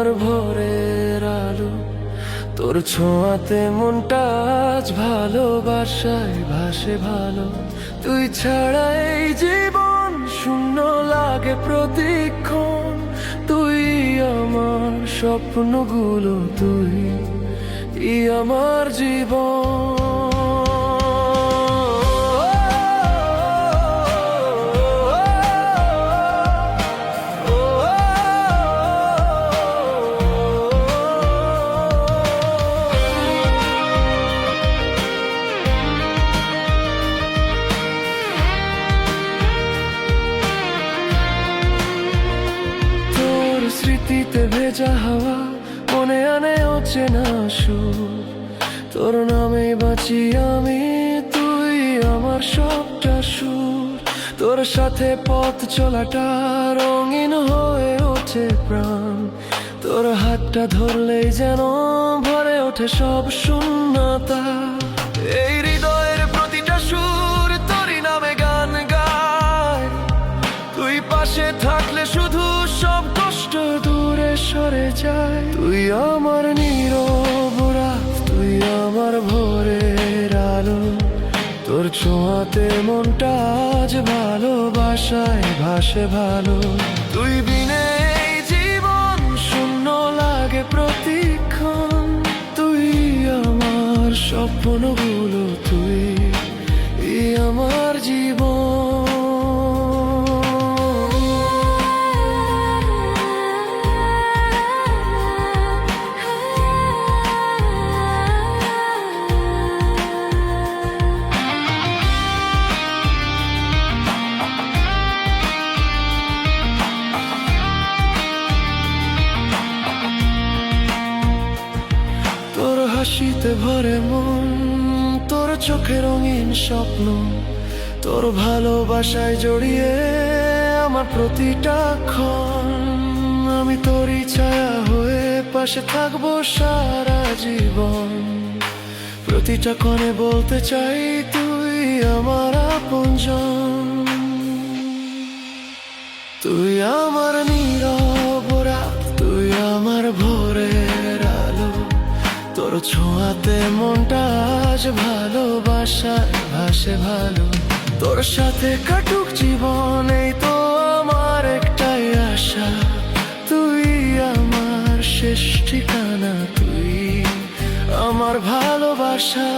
আমার ভোরের আলো, তোর ছোঁয়াতে মনটা আজ ভালোবাসায় ভাসে ভালো। তুই ছাড়া এই জীবন শূন্য লাগে প্রতিক্ষণ। তুই আমার স্বপ্নগুলো, তুই আমার জীবন। স্মৃতিতে ভেজা হাওয়া মনে আনে অচেনা সুর। তোর নামে বাঁচি আমি, তুই আমার সবটা সুর। তোর সাথে পথ চলাটা রঙিন হয়ে ওঠে প্রাণ। তোর হাতটা ধরলেই যেন ভরে ওঠে সব শূন্যতা। এই হৃদয়ের প্রতিটা সুর তোরই নামে গান গায়। তুই পাশে থাকলে শুধু সব কষ্ট দূরে সরে যায়। তুই আমার নীরব রাত, তুই আমার ভোরের আলো। তোর ছোঁয়াতে মনটা আজ ভালোবাসায় ভাসে ভালো। তুই বিনে এই জীবন শূন্য লাগে প্রতিক্ষণ। তুই আমার স্বপ্নগুলো, তুই আমার জীবন। তোর হাসিতে ভরে মন, তোর চোখে রঙিন স্বপ্ন। তোর ভালোবাসায় জড়িয়ে আমার প্রতিটা ক্ষণ। আমি তোরই ছায়া হয়ে পাশে থাকবো সারা জীবন। প্রতিটা ক্ষণে বলতে চাই তুই আমার আপনজন। তুই আমার নীরব রাত, তুই আমার ভোরের আলো। তোর ছোঁয়াতে মনটা আজ ভালোবাসায় ভাসে ভালো। তোর সাথে কাটুক জীবন, এই তো আমার একটাই আশা। তুই আমার শেষ ঠিকানা, তুই আমার ভালোবাসা।